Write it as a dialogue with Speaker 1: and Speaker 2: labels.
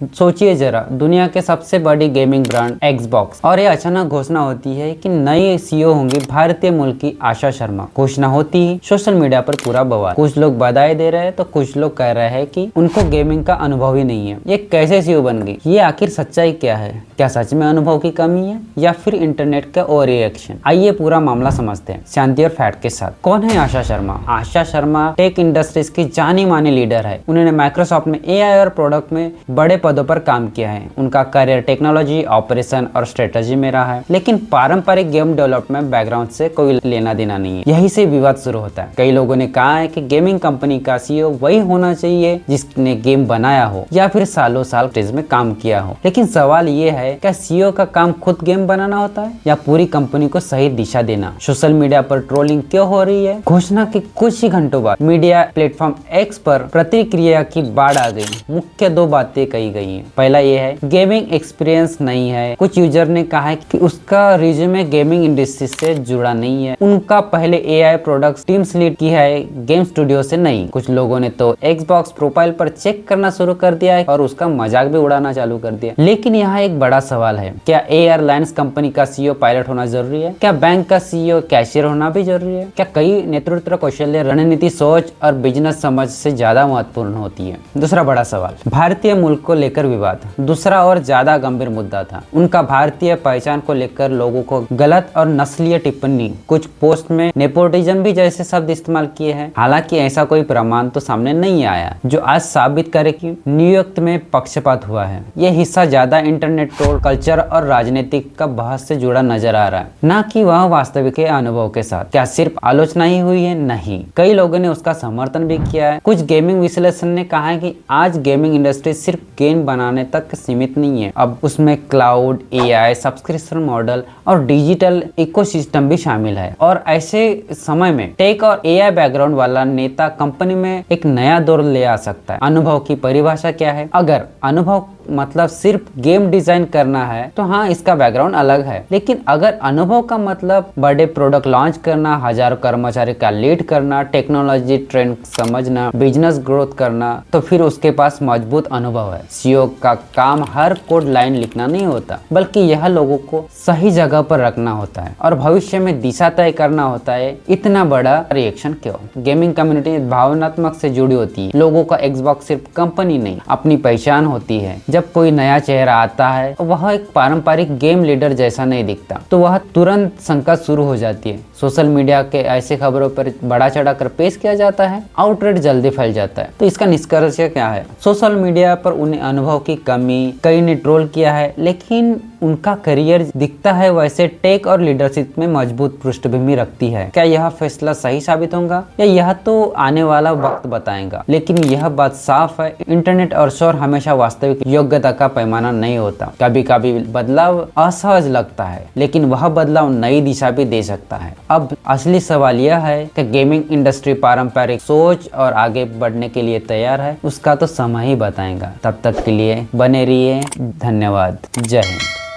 Speaker 1: सोचिए जरा, दुनिया के सबसे बड़ी गेमिंग ब्रांड एक्सबॉक्स, और ये अचानक घोषणा होती है कि नई सीईओ होंगी भारतीय मूल की आशा शर्मा। घोषणा होती ही सोशल मीडिया पर पूरा बवाल। कुछ लोग बधाई दे रहे हैं तो कुछ लोग कह रहे हैं कि उनको गेमिंग का अनुभव ही नहीं है। ये कैसे सीईओ बन गई? ये आखिर सच्चाई क्या है? क्या सच में अनुभव की कमी है या फिर इंटरनेट का ओवर रिएक्शन? आइए पूरा मामला समझते हैं शांति और फैक्ट के साथ। कौन है आशा शर्मा? आशा शर्मा टेक इंडस्ट्रीज की जानी मानी लीडर है। उन्होंने माइक्रोसॉफ्ट में एआई और प्रोडक्ट में बड़े पदों पर काम किया है। उनका करियर टेक्नोलॉजी, ऑपरेशन और स्ट्रेटजी में रहा है, लेकिन पारंपरिक गेम डेवलपमेंट बैकग्राउंड से कोई लेना देना नहीं है। यही से विवाद शुरू होता है। कई लोगों ने कहा है कि गेमिंग कंपनी का सीईओ वही होना चाहिए जिसने गेम बनाया हो या फिर सालों साल स्टेज में काम किया हो। लेकिन सवाल ये है, क्या सीईओ का काम खुद गेम बनाना होता है या पूरी कंपनी को सही दिशा देना? सोशल मीडिया पर ट्रोलिंग क्यों हो रही है? घोषणा के कुछ ही घंटों बाद मीडिया प्लेटफॉर्म एक्स पर प्रतिक्रिया की बाढ़ आ गई। मुख्य दो बातें कही गई हैं। पहला ये है, गेमिंग एक्सपीरियंस नहीं है। कुछ यूजर ने कहा है कि उसका रिज्यूमे गेमिंग इंडस्ट्री से जुड़ा नहीं है। उनका पहले एआई प्रोडक्ट्स टीम्स लीड की है, गेम स्टूडियो से नहीं। कुछ लोगों ने तो एक्सबॉक्स प्रोफाइल पर चेक करना शुरू कर दिया है और उसका मजाक भी उड़ाना चालू कर दिया। लेकिन यहाँ एक बड़ा सवाल है, क्या एयरलाइंस कंपनी का सीईओ पायलट होना जरूरी है? क्या बैंक का सीईओ कैशियर होना भी जरूरी है? क्या कई नेतृत्व कौशल्य, रणनीति, सोच और बिजनेस समझ से ज्यादा महत्वपूर्ण होती है? दूसरा बड़ा सवाल, भारतीय मूल को लेकर विवाद। दूसरा और ज्यादा गंभीर मुद्दा था उनका भारतीय पहचान को लेकर लोगों को गलत और नस्लीय टिप्पणी। कुछ पोस्ट में नेपोटिज्म भी जैसे शब्द इस्तेमाल किए हैं। हालांकि ऐसा कोई प्रमाण तो सामने नहीं आया जो आज साबित करे कि नियुक्त में पक्षपात हुआ है। ये हिस्सा ज्यादा इंटरनेट ट्रोल कल्चर और राजनीतिक का बहस से जुड़ा नजर आ रहा है, न कि वह वास्तविक अनुभव के साथ। क्या सिर्फ आलोचना ही हुई है? नहीं, कई लोगों ने उसका समर्थन भी किया है। कुछ गेमिंग विश्लेषण ने कहा है कि आज गेमिंग इंडस्ट्री सिर्फ गेम बनाने तक सीमित नहीं है, अब उसमें क्लाउड, एआई, सब्सक्रिप्शन मॉडल और डिजिटल इकोसिस्टम भी शामिल है। और ऐसे समय में टेक और एआई बैकग्राउंड वाला नेता कंपनी में एक नया दौर ले आ सकता है। अनुभव की परिभाषा क्या है? अगर अनुभव मतलब सिर्फ गेम डिजाइन करना है तो हाँ, इसका बैकग्राउंड अलग है। लेकिन अगर अनुभव का मतलब बड़े प्रोडक्ट लॉन्च करना, हजारों कर्मचारी का लीड करना, टेक्नोलॉजी ट्रेंड समझना, बिजनेस ग्रोथ करना, तो फिर उसके पास मजबूत अनुभव है। सीईओ का काम हर कोड लाइन लिखना नहीं होता, बल्कि यह लोगों को सही जगह पर रखना होता है और भविष्य में दिशा तय करना होता है। इतना बड़ा रिएक्शन क्यों? गेमिंग कम्युनिटी भावनात्मक से जुड़ी होती है। लोगों का एक्सबॉक्स सिर्फ कंपनी नहीं, अपनी पहचान होती है। जब कोई नया चेहरा आता है वह एक पारंपरिक गेम लीडर जैसा नहीं दिखता तो वह तुरंत शंका शुरू हो जाती है। सोशल मीडिया के ऐसे खबरों पर बड़ा चढ़ाकर पेश किया जाता है, आउटरेट जल्दी फैल जाता है। तो इसका निष्कर्ष क्या है? सोशल मीडिया पर उन्हें अनुभव की कमी, कई ने ट्रोल किया है, लेकिन उनका करियर दिखता है वैसे टेक और लीडरशिप में मजबूत पृष्ठभूमि रखती है। क्या यह फैसला सही साबित होगा या यह तो आने वाला वक्त बताएगा। लेकिन यह बात साफ है, इंटरनेट और शोर हमेशा वास्तविक योग्यता का पैमाना नहीं होता। कभी कभी बदलाव असहज लगता है, लेकिन वह बदलाव नई दिशा भी दे सकता है। अब असली सवाल यह है कि गेमिंग इंडस्ट्री पारंपरिक सोच और आगे बढ़ने के लिए तैयार है? उसका तो समय ही बताएगा। तब तक के लिए बने रहिए। धन्यवाद। जय हिंद।